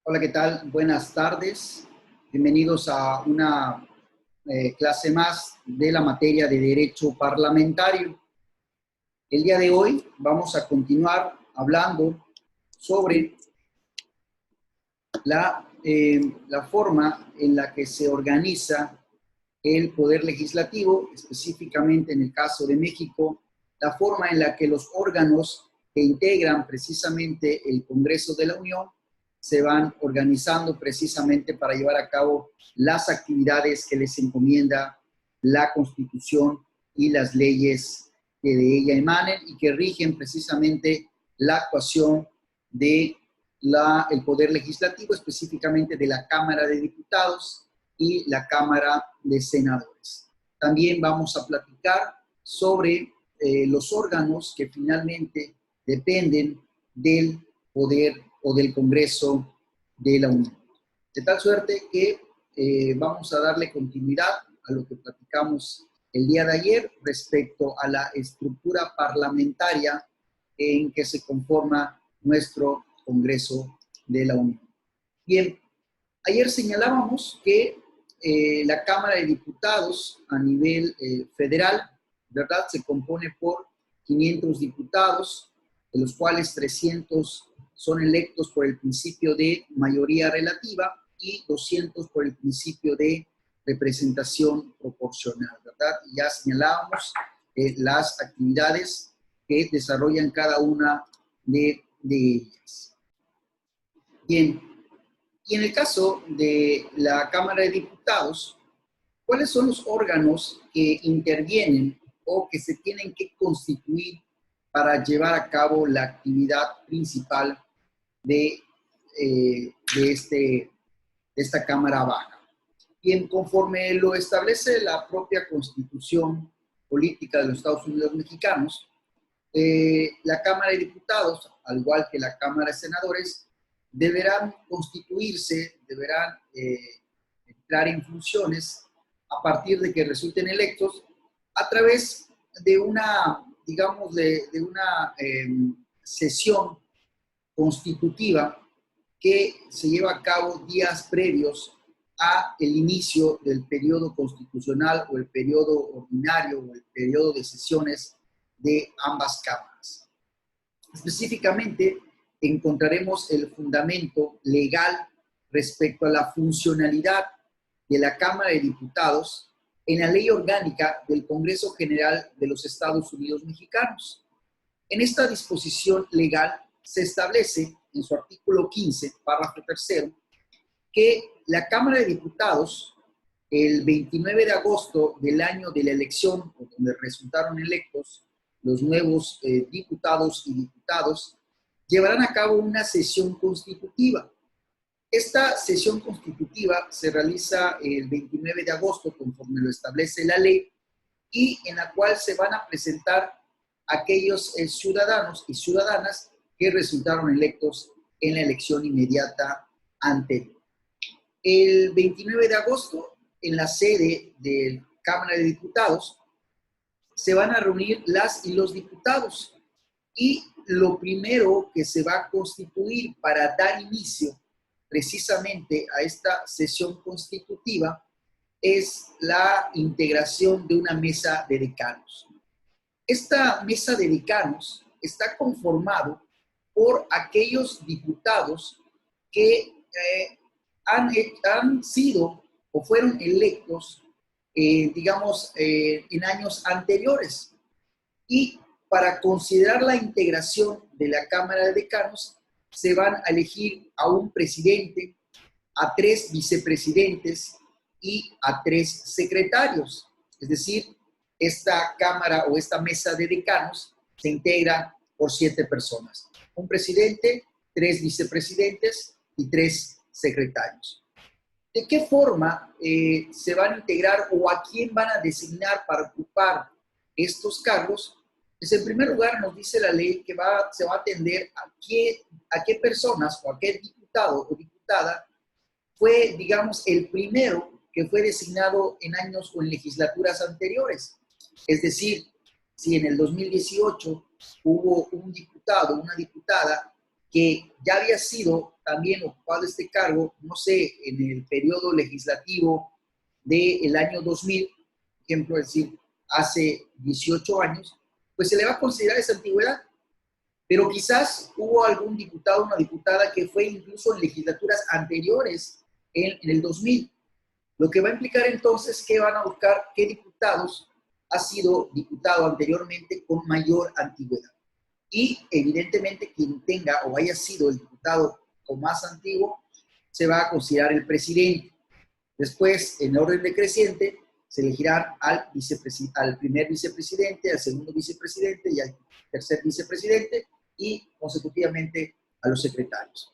Hola, ¿qué tal? Buenas tardes. Bienvenidos a una clase más de la materia de Derecho Parlamentario. El día de hoy vamos a continuar hablando sobre la forma en la que se organiza el Poder Legislativo, específicamente en el caso de México, la forma en la que los órganos que integran precisamente el Congreso de la Unión se van organizando precisamente para llevar a cabo las actividades que les encomienda la Constitución y las leyes que de ella emanen y que rigen precisamente la actuación de el Poder Legislativo, específicamente de la Cámara de Diputados y la Cámara de Senadores. También vamos a platicar sobre los órganos que finalmente dependen del poder o del Congreso de la Unión. De tal suerte que vamos a darle continuidad a lo que platicamos el día de ayer respecto a la estructura parlamentaria en que se conforma nuestro Congreso de la Unión. Bien, ayer señalábamos que la Cámara de Diputados a nivel federal, ¿verdad? Se compone por 500 diputados, de los cuales 300 son electos por el principio de mayoría relativa y 200 por el principio de representación proporcional, ¿verdad? Y ya señalábamos las actividades que desarrollan cada una de ellas. Bien, y en el caso de la Cámara de Diputados, ¿cuáles son los órganos que intervienen o que se tienen que constituir para llevar a cabo la actividad principal de esta Cámara Baja? Bien, conforme lo establece la propia Constitución Política de los Estados Unidos Mexicanos, la Cámara de Diputados, al igual que la Cámara de Senadores, deberán constituirse, deberán entrar en funciones a partir de que resulten electos a través de una, digamos, de una sesión constitutiva que se lleva a cabo días previos a el inicio del periodo constitucional o el periodo ordinario o el periodo de sesiones de ambas cámaras. Específicamente, encontraremos el fundamento legal respecto a la funcionalidad de la Cámara de Diputados en la Ley Orgánica del Congreso General de los Estados Unidos Mexicanos. En esta disposición legal se establece en su artículo 15, párrafo tercero, que la Cámara de Diputados, el 29 de agosto del año de la elección, o donde resultaron electos los nuevos diputados y diputadas, llevarán a cabo una sesión constitutiva. Esta sesión constitutiva se realiza el 29 de agosto, conforme lo establece la ley, y en la cual se van a presentar aquellos ciudadanos y ciudadanas que resultaron electos en la elección inmediata anterior. El 29 de agosto, en la sede de la Cámara de Diputados, se van a reunir las y los diputados y lo primero que se va a constituir para dar inicio precisamente a esta sesión constitutiva es la integración de una mesa de decanos. Esta mesa de decanos está conformado por aquellos diputados que han sido o fueron electos digamos, en años anteriores. Y para considerar la integración de la Cámara de Decanos, se van a elegir a un presidente, a 3 vicepresidentes y a 3 secretarios. Es decir, esta Cámara o esta mesa de decanos se integra por 7 personas. Un presidente, 3 vicepresidentes y 3 secretarios. ¿De qué forma se van a integrar o a quién van a designar para ocupar estos cargos? Pues en primer lugar nos dice la ley que se va a atender a qué personas o a qué diputado o diputada fue, digamos, el primero que fue designado en años o en legislaturas anteriores. Es decir, si en el 2018 hubo un diputado o una diputada que ya había sido también ocupado este cargo, no sé, en el periodo legislativo del año 2000, por ejemplo, es decir, hace 18 años, pues se le va a considerar esa antigüedad. Pero quizás hubo algún diputado o una diputada que fue incluso en legislaturas anteriores, en el 2000, lo que va a implicar entonces que van a buscar qué diputados ha sido diputado anteriormente con mayor antigüedad. Y evidentemente quien tenga o haya sido el diputado con más antiguo se va a considerar el presidente. Después, en orden decreciente, se elegirán al primer vicepresidente, al segundo vicepresidente y al tercer vicepresidente y consecutivamente a los secretarios.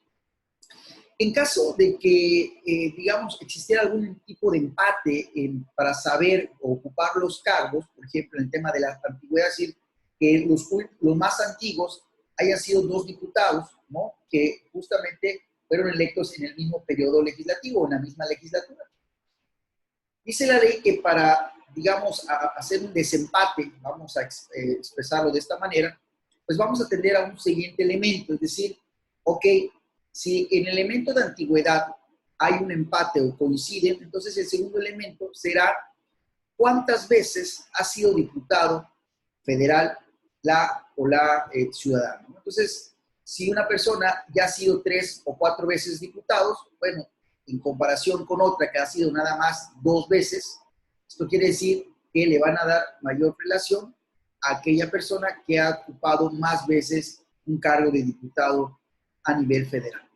En caso de que, digamos, existiera algún tipo de empate para saber o ocupar los cargos, por ejemplo, en el tema de la antigüedad, es decir, que los más antiguos hayan sido 2 diputados, ¿no?, que justamente fueron electos en el mismo periodo legislativo, en la misma legislatura. Dice la ley que para, digamos, hacer un desempate, vamos a expresarlo de esta manera, pues vamos a atender a un siguiente elemento, es decir, ok, si en el elemento de antigüedad hay un empate o coinciden, entonces el segundo elemento será cuántas veces ha sido diputado federal la ciudadana. Entonces, si una persona ya ha sido 3 o 4 veces diputados, bueno, en comparación con otra que ha sido nada más 2 veces, esto quiere decir que le van a dar mayor relación a aquella persona que ha ocupado más veces un cargo de diputado a nivel federal.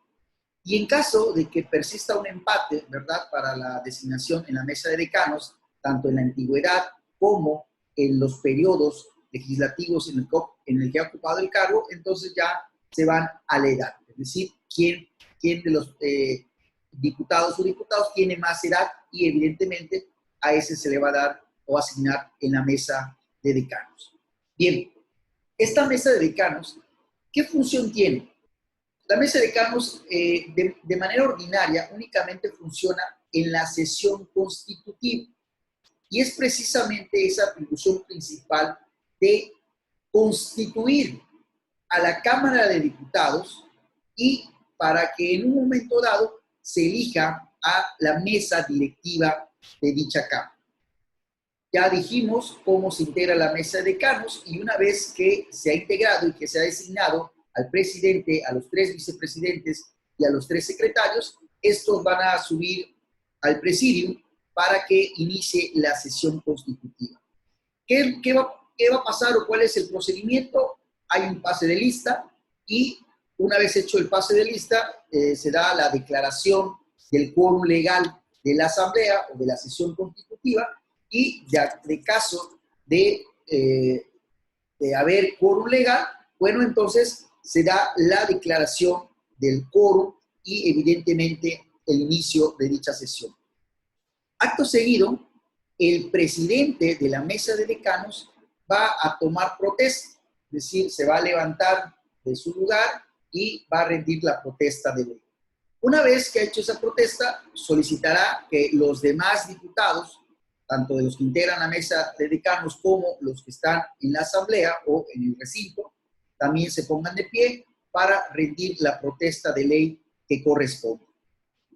Y en caso de que persista un empate, ¿verdad?, para la designación en la mesa de decanos, tanto en la antigüedad como en los periodos legislativos en el que ha ocupado el cargo, entonces ya se van a la edad. Es decir, quién de los diputados o diputados tiene más edad y evidentemente a ese se le va a dar o asignar en la mesa de decanos. Bien, esta mesa de decanos, ¿qué función tiene? La mesa de decanos, de manera ordinaria, únicamente funciona en la sesión constitutiva y es precisamente esa atribución principal de constituir a la Cámara de Diputados y para que en un momento dado se elija a la mesa directiva de dicha Cámara. Ya dijimos cómo se integra la mesa de decanos y una vez que se ha integrado y que se ha designado al presidente, a los 3 vicepresidentes y a los 3 secretarios, estos van a subir al presidium para que inicie la sesión constitutiva. ¿Qué va a pasar o cuál es el procedimiento? Hay un pase de lista y una vez hecho el pase de lista, se da la declaración del quórum legal de la asamblea o de la sesión constitutiva y ya de caso de haber quórum legal, bueno, entonces se da la declaración del quórum y evidentemente el inicio de dicha sesión. Acto seguido, el presidente de la mesa de decanos va a tomar protesta, es decir, se va a levantar de su lugar y va a rendir la protesta de ley. Una vez que ha hecho esa protesta, solicitará que los demás diputados, tanto de los que integran la mesa de decanos como los que están en la asamblea o en el recinto, también se pongan de pie para rendir la protesta de ley que corresponde.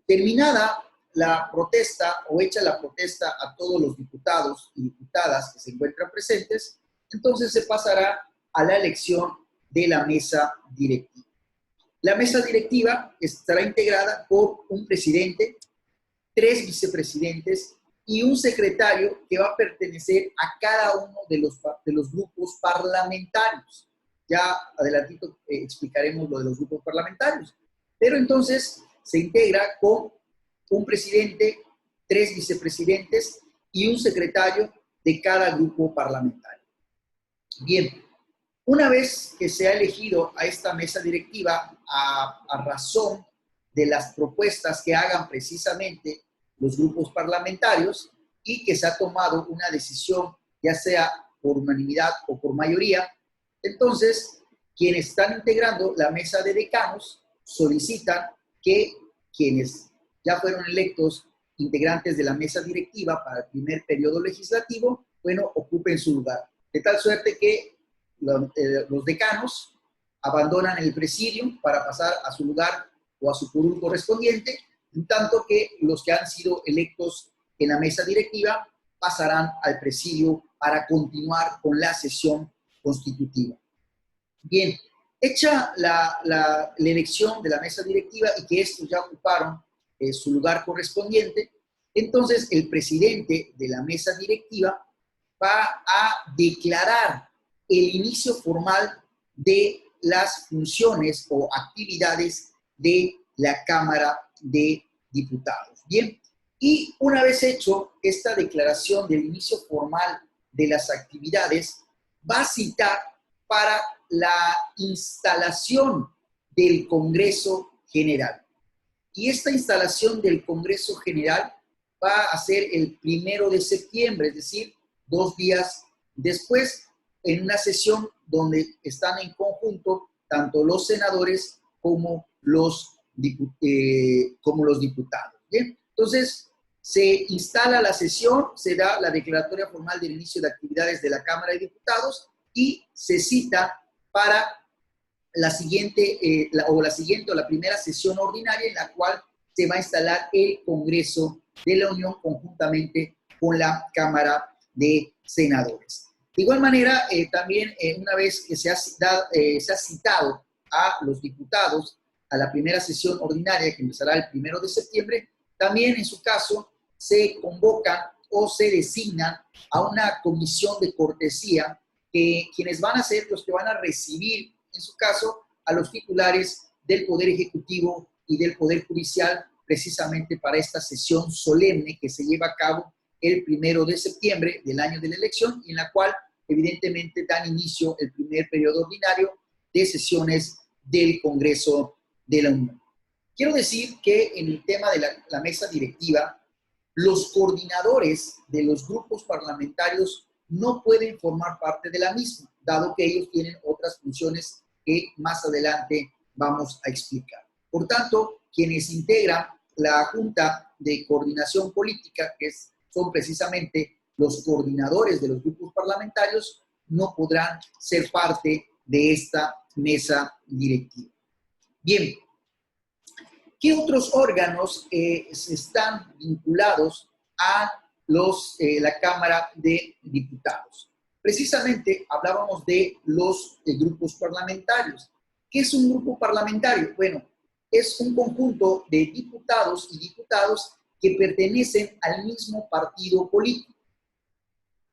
Terminada la protesta o hecha la protesta a todos los diputados y diputadas que se encuentran presentes, entonces se pasará a la elección de la mesa directiva. La mesa directiva estará integrada por un presidente, 3 vicepresidentes y un secretario que va a pertenecer a cada uno de los grupos parlamentarios. Ya adelantito explicaremos lo de los grupos parlamentarios. Pero entonces se integra con un presidente, 3 vicepresidentes y un secretario de cada grupo parlamentario. Bien, una vez que se ha elegido a esta mesa directiva a razón de las propuestas que hagan precisamente los grupos parlamentarios y que se ha tomado una decisión, ya sea por unanimidad o por mayoría, entonces quienes están integrando la mesa de decanos solicitan que quienes ya fueron electos integrantes de la mesa directiva para el primer periodo legislativo, bueno, ocupen su lugar. De tal suerte que los decanos abandonan el presidium para pasar a su lugar o a su curul correspondiente, en tanto que los que han sido electos en la mesa directiva pasarán al presidio para continuar con la sesión constitutiva. Bien, hecha la elección de la mesa directiva y que estos ya ocuparon su lugar correspondiente, entonces el presidente de la mesa directiva va a declarar el inicio formal de las funciones o actividades de la Cámara de Diputados. Bien, y una vez hecho esta declaración del inicio formal de las actividades, va a citar para la instalación del Congreso General. Y esta instalación del Congreso General va a ser el 1 de septiembre, es decir, 2 días después, en una sesión donde están en conjunto tanto los senadores como los diputados. ¿Bien? Entonces, se instala la sesión, se da la declaratoria formal del inicio de actividades de la Cámara de Diputados y se cita para la siguiente, la primera sesión ordinaria en la cual se va a instalar el Congreso de la Unión conjuntamente con la Cámara de Senadores. De igual manera, también una vez que se ha citado a los diputados a la primera sesión ordinaria que empezará el 1 de septiembre, también en su caso se convoca o se designa a una comisión de cortesía que quienes van a ser los que van a recibir, en su caso, a los titulares del Poder Ejecutivo y del Poder Judicial, precisamente para esta sesión solemne que se lleva a cabo el 1 de septiembre del año de la elección, y en la cual evidentemente dan inicio el primer periodo ordinario de sesiones del Congreso de la Unión. Quiero decir que en el tema de la mesa directiva, los coordinadores de los grupos parlamentarios no pueden formar parte de la misma, dado que ellos tienen otras funciones que más adelante vamos a explicar. Por tanto, quienes integran la Junta de Coordinación Política, que son precisamente los coordinadores de los grupos parlamentarios, no podrán ser parte de esta mesa directiva. Bien, ¿qué otros órganos están vinculados a la Cámara de Diputados? Precisamente hablábamos de los grupos parlamentarios. ¿Qué es un grupo parlamentario? Bueno, es un conjunto de diputados y diputadas que pertenecen al mismo partido político.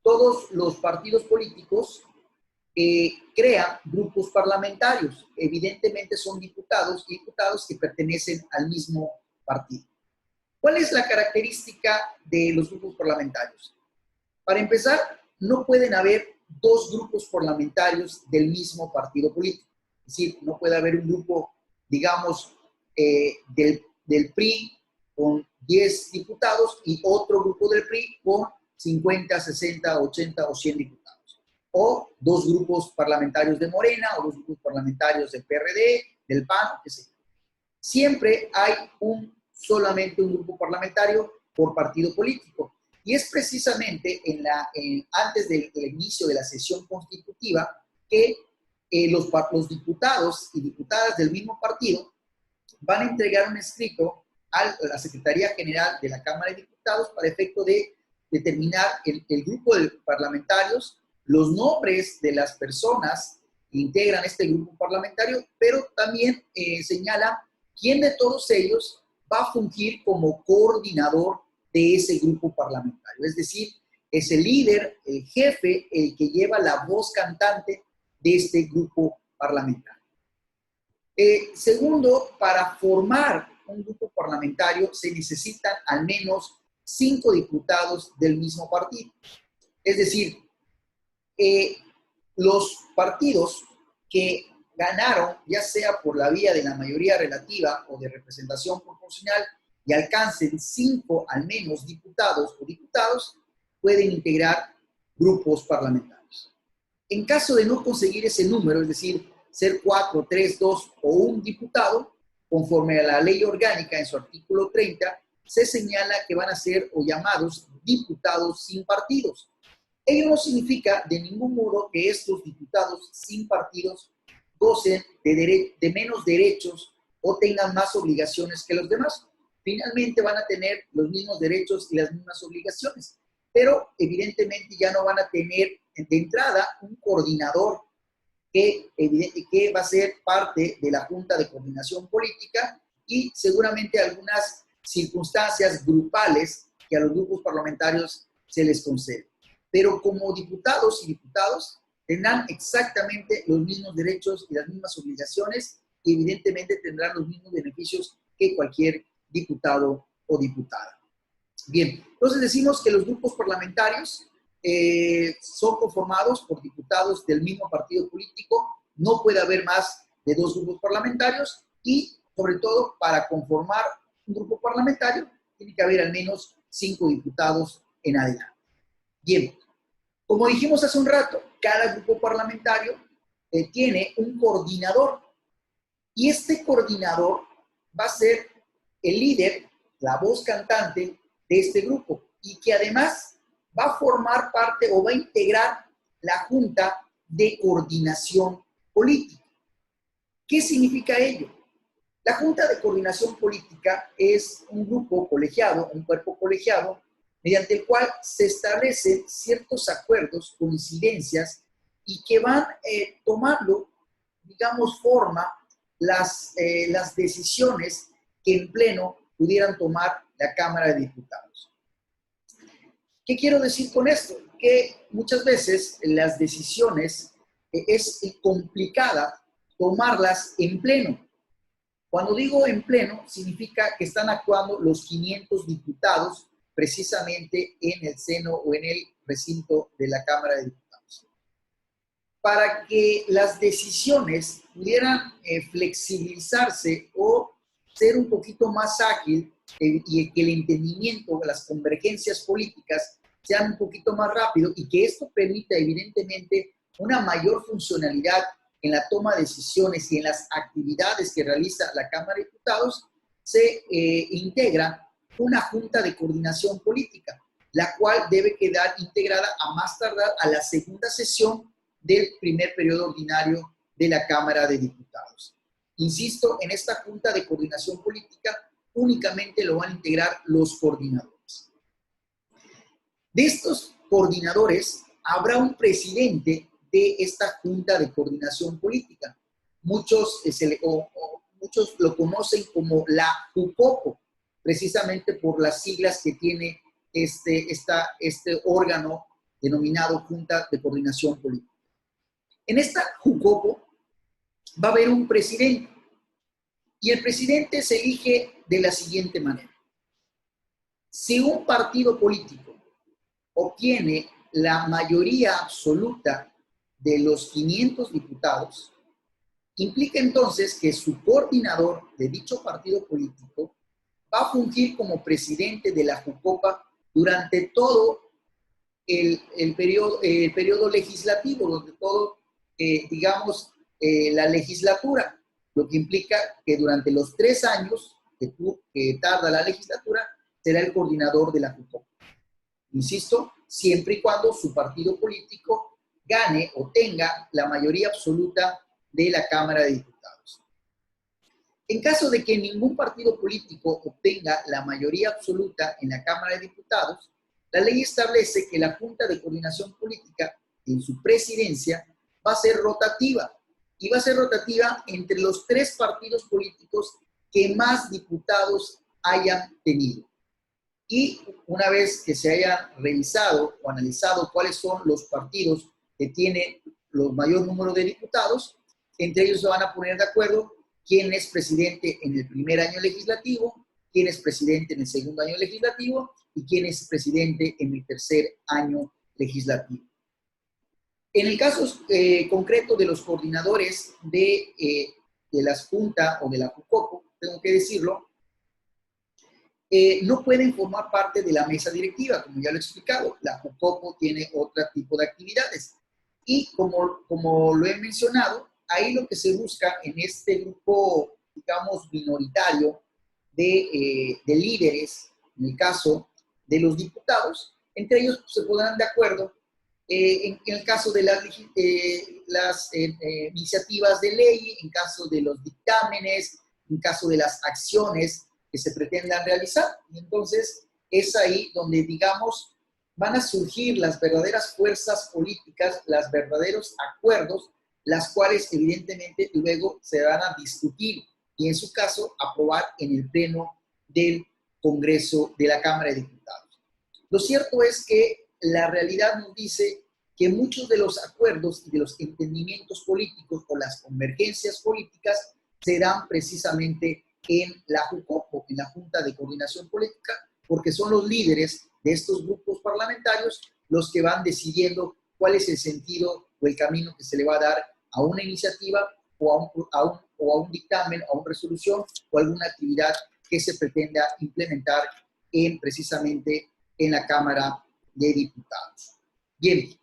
Todos los partidos políticos crean grupos parlamentarios. Evidentemente son diputados y diputadas que pertenecen al mismo partido. ¿Cuál es la característica de los grupos parlamentarios? Para empezar, no pueden haber dos grupos parlamentarios del mismo partido político. Es decir, no puede haber un grupo, digamos, del PRI con 10 diputados y otro grupo del PRI con 50, 60, 80 o 100 diputados. O dos grupos parlamentarios de Morena o dos grupos parlamentarios del PRD, del PAN, qué sé yo. Siempre hay solamente un grupo parlamentario por partido político. Y es precisamente antes del inicio de la sesión constitutiva que los diputados y diputadas del mismo partido van a entregar un escrito a la Secretaría General de la Cámara de Diputados para efecto de determinar el grupo de parlamentarios, los nombres de las personas que integran este grupo parlamentario, pero también señala quién de todos ellos va a fungir como coordinador de ese grupo parlamentario. Es decir, es el líder, el jefe, el que lleva la voz cantante de este grupo parlamentario. Segundo, para formar un grupo parlamentario se necesitan al menos 5 diputados del mismo partido. Es decir, los partidos que ganaron, ya sea por la vía de la mayoría relativa o de representación proporcional, y alcancen 5 al menos diputados o diputados, pueden integrar grupos parlamentarios. En caso de no conseguir ese número, es decir, ser 4, 3, 2 o 1 diputado, conforme a la ley orgánica en su artículo 30, se señala que van a ser o llamados diputados sin partidos. Ello no significa de ningún modo que estos diputados sin partidos gocen de menos derechos o tengan más obligaciones que los demás. Finalmente van a tener los mismos derechos y las mismas obligaciones, pero evidentemente ya no van a tener de entrada un coordinador que va a ser parte de la Junta de Coordinación Política y seguramente algunas circunstancias grupales que a los grupos parlamentarios se les concede. Pero como diputados y diputados tendrán exactamente los mismos derechos y las mismas obligaciones y evidentemente tendrán los mismos beneficios que cualquier diputado o diputada. Bien, entonces decimos que los grupos parlamentarios son conformados por diputados del mismo partido político, no puede haber más de 2 grupos parlamentarios y, sobre todo, para conformar un grupo parlamentario, tiene que haber al menos 5 diputados en adelante. Bien, como dijimos hace un rato, cada grupo parlamentario tiene un coordinador y este coordinador va a ser el líder, la voz cantante de este grupo y que además va a formar parte o va a integrar la Junta de Coordinación Política. ¿Qué significa ello? La Junta de Coordinación Política es un grupo colegiado, un cuerpo colegiado, mediante el cual se establecen ciertos acuerdos, coincidencias, y que van tomando, digamos, forma las decisiones que en pleno pudieran tomar la Cámara de Diputados. ¿Qué quiero decir con esto? Que muchas veces las decisiones es complicada tomarlas en pleno. Cuando digo en pleno, significa que están actuando los 500 diputados precisamente en el seno o en el recinto de la Cámara de Diputados. Para que las decisiones pudieran flexibilizarse o ser un poquito más ágil y que el entendimiento, las convergencias políticas sean un poquito más rápido y que esto permita evidentemente una mayor funcionalidad en la toma de decisiones y en las actividades que realiza la Cámara de Diputados, se integra una Junta de Coordinación Política, la cual debe quedar integrada a más tardar a la segunda sesión del primer periodo ordinario de la Cámara de Diputados. Insisto, en esta Junta de Coordinación Política únicamente lo van a integrar los coordinadores. De estos coordinadores habrá un presidente de esta Junta de Coordinación Política. Muchos lo conocen como la JUCOPO, precisamente por las siglas que tiene este órgano denominado Junta de Coordinación Política. En esta JUCOPO va a haber un presidente y el presidente se elige de la siguiente manera. Si un partido político obtiene la mayoría absoluta de los 500 diputados, implica entonces que su coordinador de dicho partido político va a fungir como presidente de la JUCOPA durante todo el periodo legislativo, durante todo, la legislatura, lo que implica que durante los 3 años que tarda la legislatura, será el coordinador de la JUCOPA. Insisto, siempre y cuando su partido político gane o tenga la mayoría absoluta de la Cámara de Diputados. En caso de que ningún partido político obtenga la mayoría absoluta en la Cámara de Diputados, la ley establece que la Junta de Coordinación Política, en su presidencia, va a ser rotativa, y va a ser rotativa entre los 3 partidos políticos que más diputados hayan tenido. Y una vez que se haya revisado o analizado cuáles son los partidos que tienen los mayor número de diputados, entre ellos se van a poner de acuerdo quién es presidente en el primer año legislativo, quién es presidente en el segundo año legislativo y quién es presidente en el tercer año legislativo. En el caso concreto de los coordinadores de la Junta o de la JUCOPO, tengo que decirlo, no pueden formar parte de la mesa directiva, como ya lo he explicado. La JUCOPO tiene otro tipo de actividades. Y como lo he mencionado, ahí lo que se busca en este grupo, digamos, minoritario de líderes, en el caso de los diputados, entre ellos se pondrán de acuerdo En el caso de las iniciativas de ley, en caso de los dictámenes, en caso de las acciones que se pretendan realizar. Y entonces es ahí donde, digamos, van a surgir las verdaderas fuerzas políticas, los verdaderos acuerdos, las cuales evidentemente luego se van a discutir y en su caso aprobar en el pleno del Congreso de la Cámara de Diputados. Lo cierto es que la realidad nos dice que muchos de los acuerdos y de los entendimientos políticos o las convergencias políticas se dan precisamente en la JUCOPO, en la Junta de Coordinación Política, porque son los líderes de estos grupos parlamentarios los que van decidiendo cuál es el sentido o el camino que se le va a dar a una iniciativa o a un dictamen, a una resolución o alguna actividad que se pretenda implementar precisamente en la Cámara de Diputados. Bien,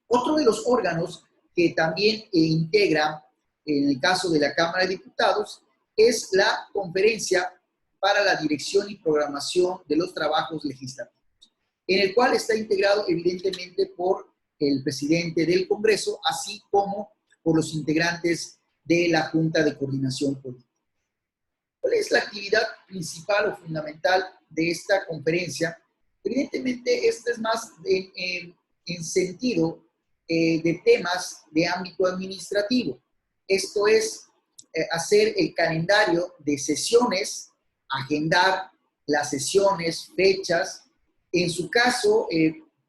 otro de los órganos que también integra, en el caso de la Cámara de Diputados, es la Conferencia para la Dirección y Programación de los Trabajos Legislativos, en el cual está integrado evidentemente por el presidente del Congreso, así como por los integrantes de la Junta de Coordinación Política. ¿Cuál es la actividad principal o fundamental de esta conferencia? Evidentemente, esta es más en sentido de temas de ámbito administrativo. Esto es hacer el calendario de sesiones, agendar las sesiones, fechas, en su caso,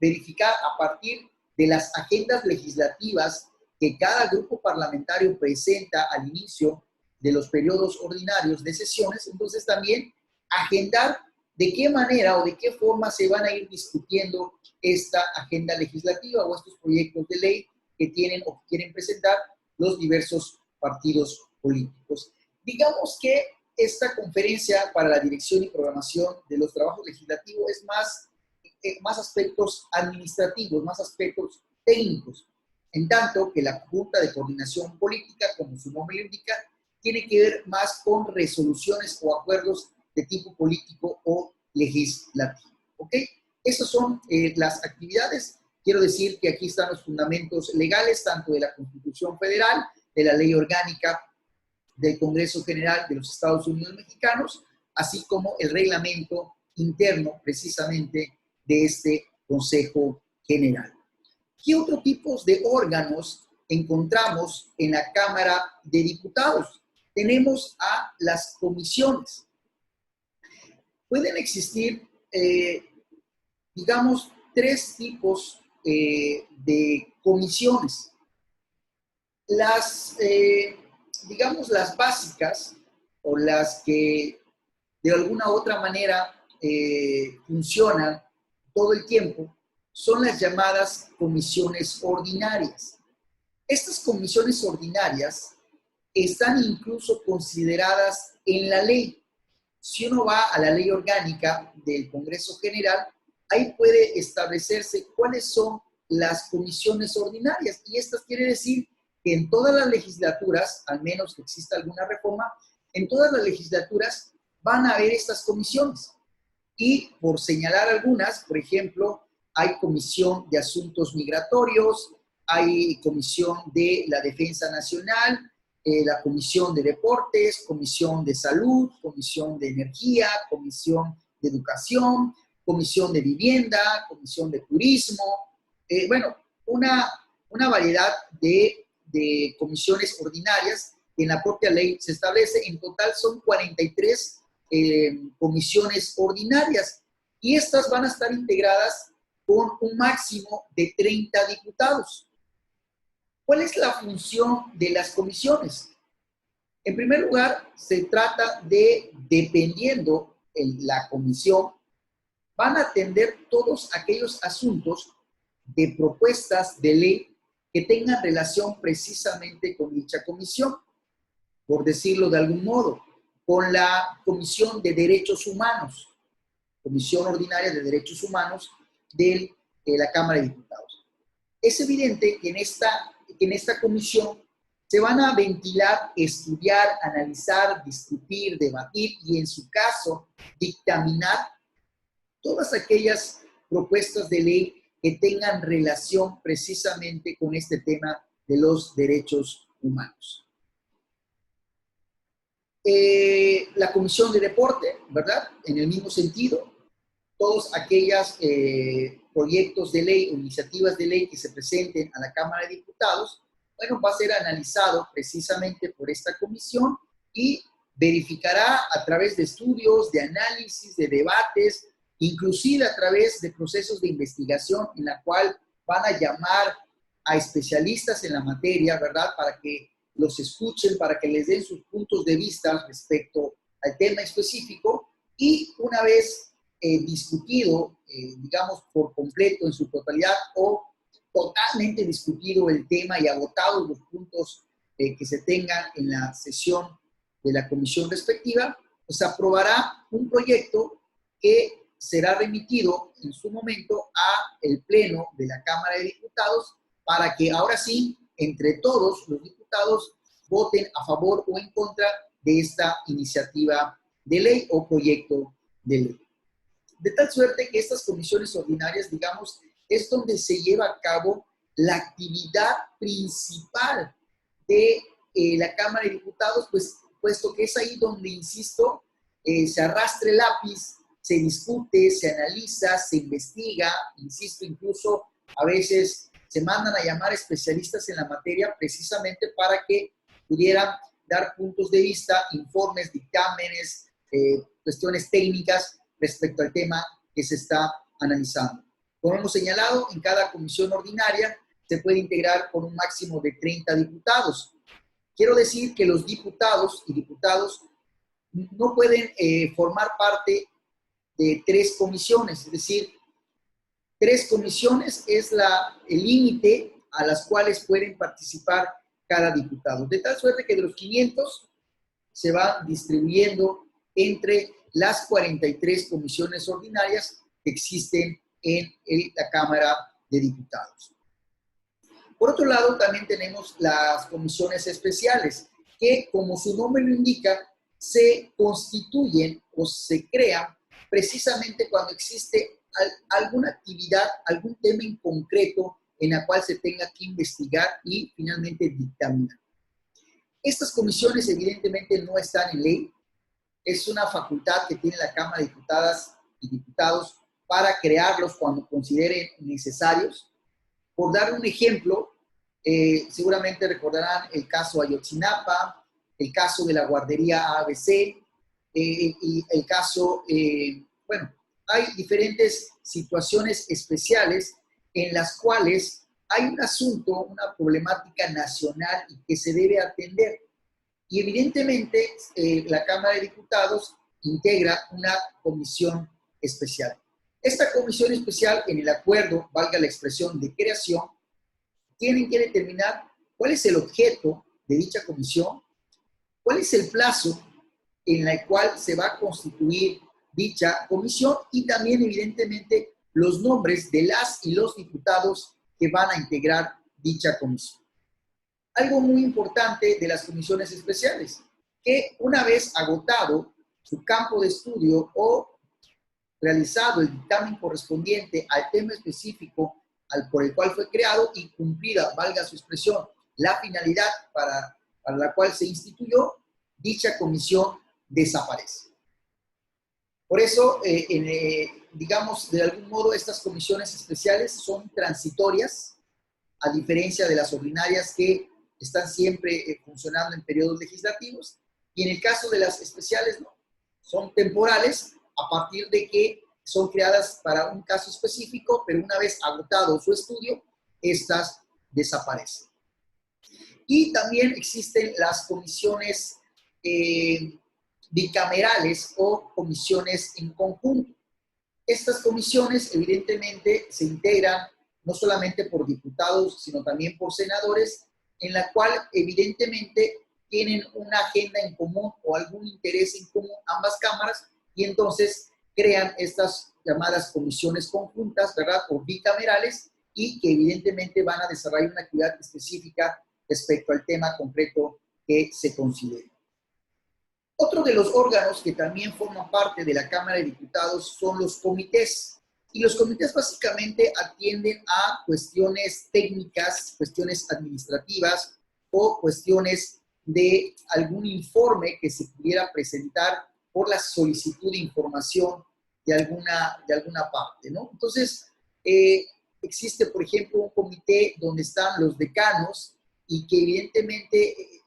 verificar a partir de las agendas legislativas que cada grupo parlamentario presenta al inicio de los periodos ordinarios de sesiones, entonces también agendar de qué manera o de qué forma se van a ir discutiendo esta agenda legislativa o estos proyectos de ley que tienen o que quieren presentar los diversos partidos políticos. Digamos que esta conferencia para la dirección y programación de los trabajos legislativos es más aspectos administrativos, más aspectos técnicos, en tanto que la Junta de Coordinación Política, como su nombre lo indica, tiene que ver más con resoluciones o acuerdos de tipo político o legislativo. ¿Ok? Esas son las actividades. Quiero decir que aquí están los fundamentos legales, tanto de la Constitución Federal, de la Ley Orgánica del Congreso General de los Estados Unidos Mexicanos, así como el reglamento interno, precisamente, de este Consejo General. ¿Qué otro tipo de órganos encontramos en la Cámara de Diputados? Tenemos a las comisiones. Pueden existir, digamos, tres tipos de comisiones. Digamos, las básicas o las que de alguna u otra manera funcionan todo el tiempo son las llamadas comisiones ordinarias. Estas comisiones ordinarias están incluso consideradas en la ley. Si uno va a la ley orgánica del Congreso General, ahí puede establecerse cuáles son las comisiones ordinarias. Y estas quiere decir que en todas las legislaturas, al menos que exista alguna reforma, en todas las legislaturas van a haber estas comisiones. Y por señalar algunas, por ejemplo, hay comisión de asuntos migratorios, hay comisión de la defensa nacional, la comisión de deportes, comisión de salud, comisión de energía, comisión de educación, comisión de vivienda, comisión de turismo, bueno, una variedad de comisiones ordinarias que en la propia ley se establece. En total son 43 comisiones ordinarias y estas van a estar integradas con un máximo de 30 diputados. ¿Cuál es la función de las comisiones? En primer lugar, se trata de, dependiendo la comisión, van a atender todos aquellos asuntos de propuestas de ley que tengan relación precisamente con dicha comisión, por decirlo de algún modo, con la Comisión de Derechos Humanos, Comisión Ordinaria de Derechos Humanos de la Cámara de Diputados. Es evidente que en esta comisión se van a ventilar, estudiar, analizar, discutir, debatir y en su caso dictaminar todas aquellas propuestas de ley que tengan relación precisamente con este tema de los derechos humanos. La Comisión de Deporte, ¿verdad? En el mismo sentido, todos aquellos proyectos de ley o iniciativas de ley que se presenten a la Cámara de Diputados, bueno, va a ser analizado precisamente por esta comisión y verificará a través de estudios, de análisis, de debates, inclusive a través de procesos de investigación en la cual van a llamar a especialistas en la materia, ¿verdad? Para que los escuchen, para que les den sus puntos de vista respecto al tema específico y una vez discutido, digamos, por completo en su totalidad o totalmente discutido el tema y agotados los puntos que se tengan en la sesión de la comisión respectiva, pues aprobará un proyecto que será remitido en su momento a el Pleno de la Cámara de Diputados para que ahora sí, entre todos los diputados, voten a favor o en contra de esta iniciativa de ley o proyecto de ley. De tal suerte que estas comisiones ordinarias, digamos, es donde se lleva a cabo la actividad principal de la Cámara de Diputados, pues, puesto que es ahí donde, insisto, se arrastra el lápiz, se discute, se analiza, se investiga, insisto, incluso a veces se mandan a llamar especialistas en la materia precisamente para que pudieran dar puntos de vista, informes, dictámenes, cuestiones técnicas respecto al tema que se está analizando. Como hemos señalado, en cada comisión ordinaria se puede integrar con un máximo de 30 diputados. Quiero decir que los diputados y diputados no pueden formar parte de 3 comisiones, es decir, 3 comisiones es el límite a las cuales pueden participar cada diputado. De tal suerte que de los 500 se va distribuyendo entre las 43 comisiones ordinarias que existen en la Cámara de Diputados. Por otro lado, también tenemos las comisiones especiales, que como su nombre lo indica, se constituyen o se crean precisamente cuando existe alguna actividad, algún tema en concreto en la cual se tenga que investigar y finalmente dictaminar. Estas comisiones evidentemente no están en ley, es una facultad que tiene la Cámara de Diputadas y Diputados para crearlos cuando consideren necesarios. Por dar un ejemplo, seguramente recordarán el caso Ayotzinapa, el caso de la guardería ABC, y el caso, bueno, hay diferentes situaciones especiales en las cuales hay un asunto, una problemática nacional y que se debe atender. Y evidentemente la Cámara de Diputados integra una comisión especial. Esta comisión especial, en el acuerdo, valga la expresión de creación, tienen que determinar cuál es el objeto de dicha comisión, cuál es el plazo en el cual se va a constituir dicha comisión y también, evidentemente, los nombres de las y los diputados que van a integrar dicha comisión. Algo muy importante de las comisiones especiales, que una vez agotado su campo de estudio o realizado el dictamen correspondiente al tema específico por el cual fue creado y cumplida, valga su expresión, la finalidad para la cual se instituyó, dicha comisión desaparece. Por eso, digamos, de algún modo, estas comisiones especiales son transitorias, a diferencia de las ordinarias que están siempre funcionando en periodos legislativos, y en el caso de las especiales, no, son temporales a partir de que son creadas para un caso específico, pero una vez agotado su estudio, estas desaparecen. Y también existen las comisiones bicamerales o comisiones en conjunto. Estas comisiones evidentemente se integran no solamente por diputados, sino también por senadores, en la cual evidentemente tienen una agenda en común o algún interés en común ambas cámaras y entonces crean estas llamadas comisiones conjuntas, ¿verdad? O bicamerales y que evidentemente van a desarrollar una actividad específica respecto al tema concreto que se considere. Otro de los órganos que también forman parte de la Cámara de Diputados son los comités. Y los comités básicamente atienden a cuestiones técnicas, cuestiones administrativas o cuestiones de algún informe que se pudiera presentar por la solicitud de información de alguna parte, ¿no? Entonces, existe, por ejemplo, un comité donde están los decanos y que evidentemente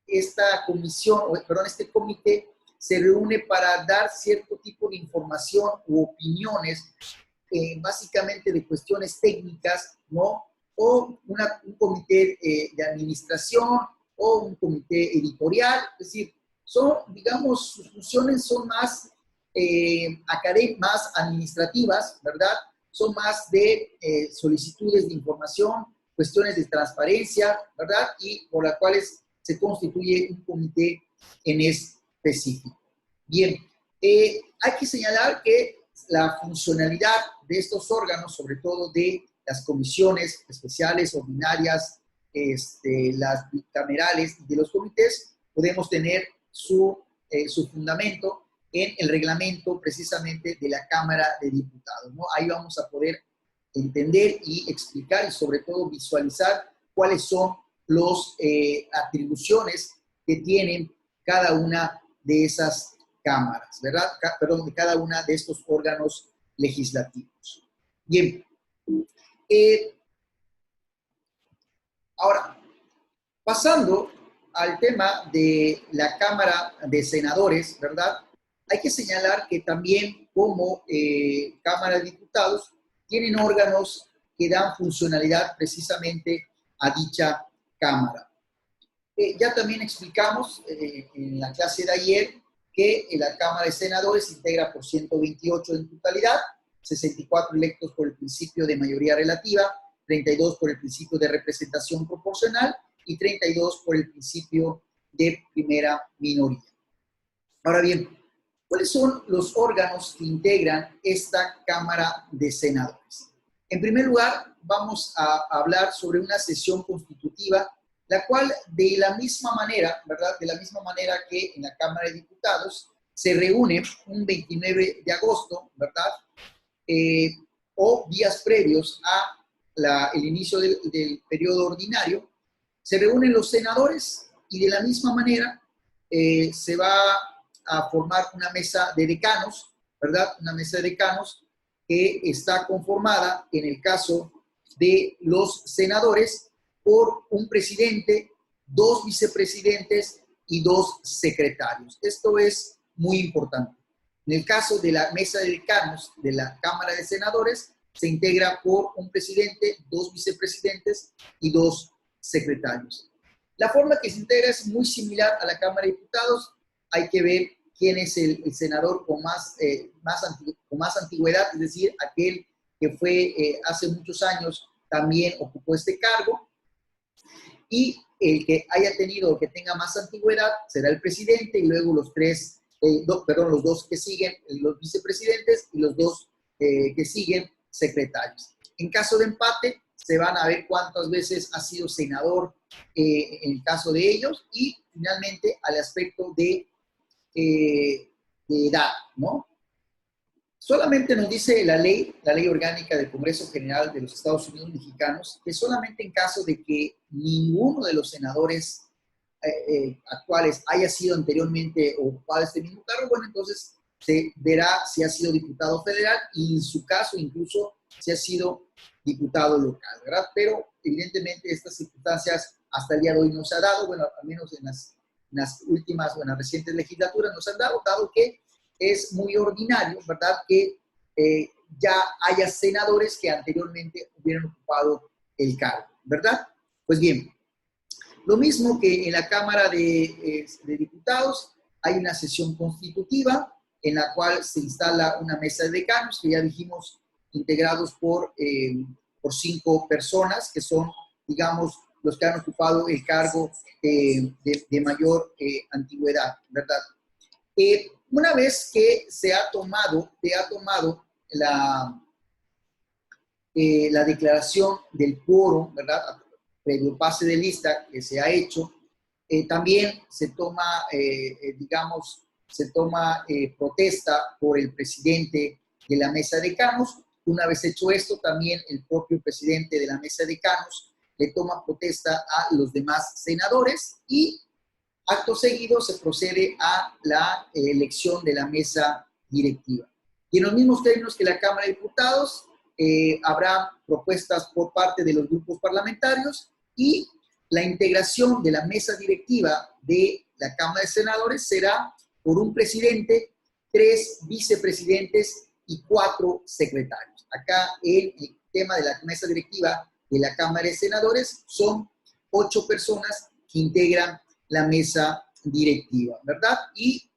esta comisión, perdón, este comité se reúne para dar cierto tipo de información u opiniones, básicamente de cuestiones técnicas, ¿no? O un comité de administración o un comité editorial, es decir, son, digamos, sus funciones son más, más administrativas, ¿verdad? Son más de solicitudes de información, cuestiones de transparencia, ¿verdad? Y por las cuales se constituye un comité en específico. Bien, hay que señalar que la funcionalidad de estos órganos, sobre todo de las comisiones especiales, ordinarias, las bicamerales y de los comités, podemos tener su fundamento en el reglamento precisamente de la Cámara de Diputados, ¿no? Ahí vamos a poder entender y explicar y sobre todo visualizar cuáles son las atribuciones que tienen cada una de esas cámaras, ¿verdad? Perdón, de cada una de estos órganos legislativos. Bien. Ahora, pasando al tema de la Cámara de Senadores, ¿verdad? Hay que señalar que también como Cámara de Diputados tienen órganos que dan funcionalidad precisamente a dicha Cámara. Ya también explicamos en la clase de ayer que la Cámara de Senadores se integra por 128 en totalidad, 64 electos por el principio de mayoría relativa, 32 por el principio de representación proporcional y 32 por el principio de primera minoría. Ahora bien, ¿cuáles son los órganos que integran esta Cámara de Senadores? En primer lugar, vamos a hablar sobre una sesión constitutiva, la cual de la misma manera, ¿verdad? De la misma manera que en la Cámara de Diputados se reúne un 29 de agosto, ¿verdad? O días previos a el inicio del periodo ordinario, se reúnen los senadores y de la misma manera se va a formar una mesa de decanos, ¿verdad? Una mesa de decanos que está conformada, en el caso de los senadores, por un presidente, 2 vicepresidentes y 2 secretarios. Esto es muy importante. En el caso de la mesa de decanos de la Cámara de Senadores, se integra por un presidente, 2 vicepresidentes y 2 secretarios. La forma que se integra es muy similar a la Cámara de Diputados. Hay que ver quién es el senador con más antigüedad, es decir, aquel que fue hace muchos años también ocupó este cargo. Y el que haya tenido o que tenga más antigüedad será el presidente y luego los los 2 que siguen, los vicepresidentes y los 2 que siguen, secretarios. En caso de empate, se van a ver cuántas veces ha sido senador en el caso de ellos y finalmente al aspecto de edad, ¿no? Solamente nos dice la ley orgánica del Congreso General de los Estados Unidos Mexicanos, que solamente en caso de que ninguno de los senadores actuales haya sido anteriormente ocupado este mismo cargo, bueno, entonces se verá si ha sido diputado federal y en su caso incluso si ha sido diputado local, ¿verdad? Pero evidentemente estas circunstancias hasta el día de hoy no se ha dado, bueno, al menos en las últimas o en las recientes legislaturas nos han dado que es muy ordinario, ¿verdad? Que ya haya senadores que anteriormente hubieran ocupado el cargo, ¿verdad? Pues bien, lo mismo que en la Cámara de Diputados, hay una sesión constitutiva en la cual se instala una mesa de decanos, que ya dijimos, integrados por 5 personas, que son, digamos, los que han ocupado el cargo de mayor antigüedad, ¿verdad? Una vez que se ha tomado la declaración del quórum, ¿verdad? Previo pase de lista que se ha hecho, también se toma, protesta por el presidente de la mesa de decanos Una vez hecho esto, también el propio presidente de la mesa de decanos le toma protesta a los demás senadores y acto seguido se procede a la elección de la mesa directiva. Y en los mismos términos que la Cámara de Diputados, habrá propuestas por parte de los grupos parlamentarios y la integración de la mesa directiva de la Cámara de Senadores será por un presidente, 3 vicepresidentes y 4 secretarios. Acá el tema de la mesa directiva de la Cámara de Senadores son 8 personas que integran la mesa directiva, ¿verdad? Y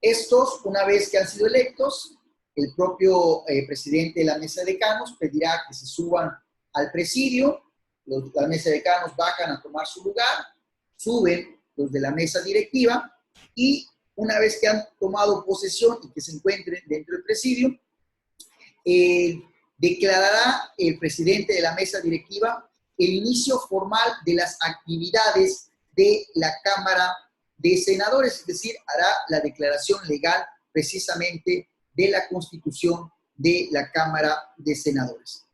estos, una vez que han sido electos, el propio presidente de la mesa de decanos pedirá que se suban al presidio, la mesa de decanos bajan a tomar su lugar, suben los de la mesa directiva y una vez que han tomado posesión y que se encuentren dentro del presidio, declarará el presidente de la mesa directiva el inicio formal de las actividades de la Cámara de Senadores, es decir, hará la declaración legal precisamente de la constitución de la Cámara de Senadores.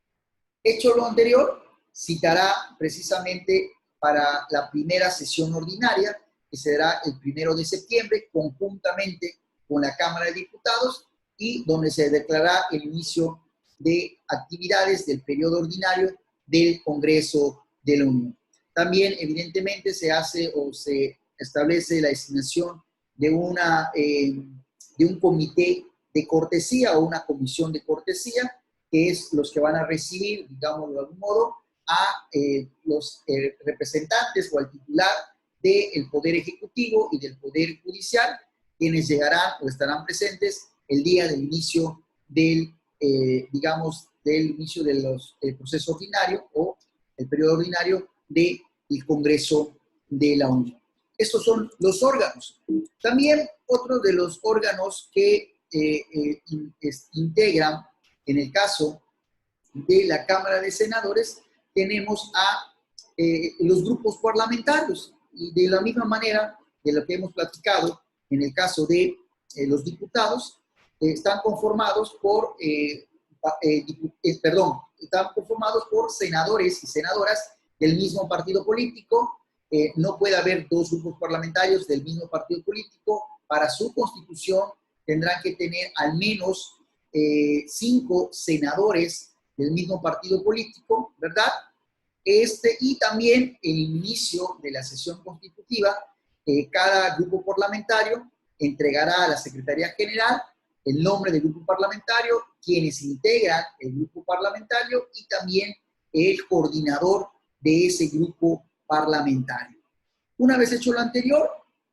Hecho lo anterior, citará precisamente para la primera sesión ordinaria, que será el 1 de septiembre, conjuntamente con la Cámara de Diputados, y donde se declarará el inicio de actividades del periodo ordinario del Congreso de la Unión. También, evidentemente, se hace o se establece la designación de un comité de cortesía o una comisión de cortesía, que es los que van a recibir, digamos de algún modo, a los representantes o al titular del Poder Ejecutivo y del Poder Judicial, quienes llegarán o estarán presentes el día del inicio del, del inicio del proceso ordinario o el periodo ordinario del Congreso de la Unión. Estos son los órganos. También otro de los órganos que integran, en el caso de la Cámara de Senadores, tenemos a los grupos parlamentarios. Y de la misma manera de lo que hemos platicado, en el caso de los diputados, están conformados por, están conformados por senadores y senadoras del mismo partido político. No puede haber 2 grupos parlamentarios del mismo partido político. Para su constitución tendrán que tener al menos 5 senadores del mismo partido político, ¿verdad? Y también el inicio de la sesión constitutiva, cada grupo parlamentario entregará a la Secretaría General el nombre del grupo parlamentario, quienes integran el grupo parlamentario y también el coordinador de ese grupo parlamentario. Una vez hecho lo anterior,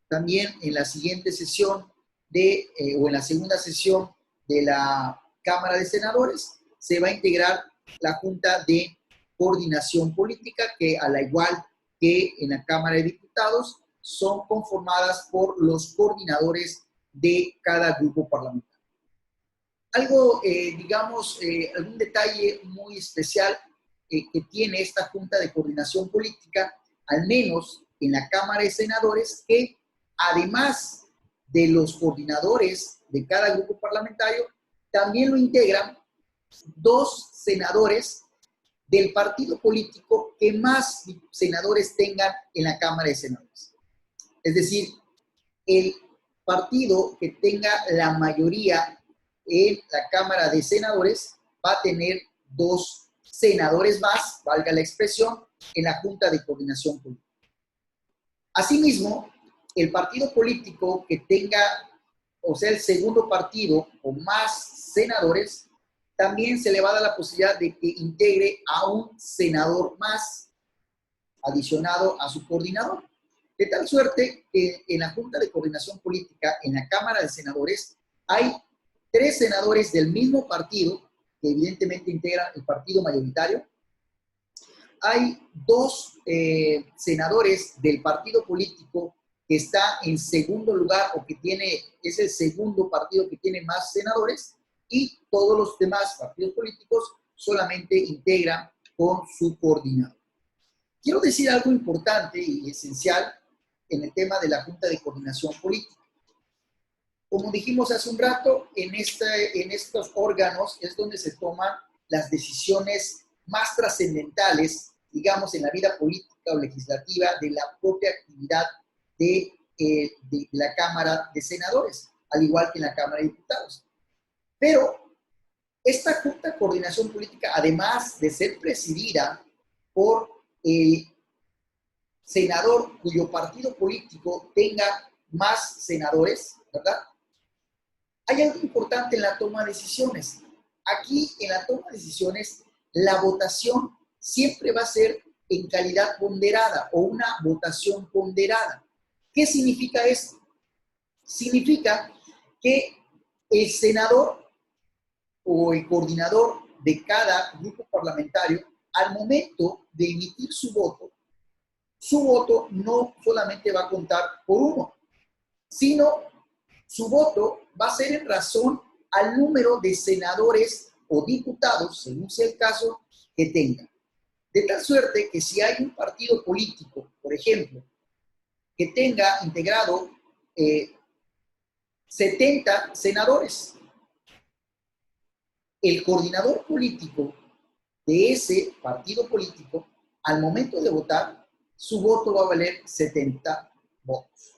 también en la siguiente sesión o en la segunda sesión de la Cámara de Senadores se va a integrar la Junta de Coordinación Política, que a la igual que en la Cámara de Diputados son conformadas por los coordinadores de cada grupo parlamentario. Algo, algún detalle muy especial que tiene esta Junta de Coordinación Política, al menos en la Cámara de Senadores, que además de los coordinadores de cada grupo parlamentario, también lo integran 2 senadores del partido político que más senadores tengan en la Cámara de Senadores. Es decir, el partido que tenga la mayoría en la Cámara de Senadores va a tener 2 senadores más, valga la expresión, en la Junta de Coordinación Política. Asimismo, el partido político que tenga, o sea, el segundo partido o más senadores, también se le va a dar la posibilidad de que integre a un senador más adicionado a su coordinador. De tal suerte que en la Junta de Coordinación Política, en la Cámara de Senadores, hay 3 senadores del mismo partido, que evidentemente integran el partido mayoritario. Hay 2 senadores del partido político que está en segundo lugar o que es el segundo partido que tiene más senadores, y todos los demás partidos políticos solamente integran con su coordinador. Quiero decir algo importante y esencial en el tema de la Junta de Coordinación Política. Como dijimos hace un rato, en estos órganos es donde se toman las decisiones más trascendentales, digamos, en la vida política o legislativa de la propia actividad de la Cámara de Senadores, al igual que en la Cámara de Diputados. Pero esta Junta de Coordinación Política, además de ser presidida por el senador cuyo partido político tenga más senadores, ¿verdad? Hay algo importante en la toma de decisiones. Aquí, en la toma de decisiones, la votación siempre va a ser en calidad ponderada o una votación ponderada. ¿Qué significa esto? Significa que el senador o el coordinador de cada grupo parlamentario, al momento de emitir su voto no solamente va a contar por uno, sino su voto va a ser en razón al número de senadores o diputados, según sea el caso, que tenga. De tal suerte que si hay un partido político, por ejemplo, que tenga integrado 70 senadores, el coordinador político de ese partido político, al momento de votar, su voto va a valer 70 votos.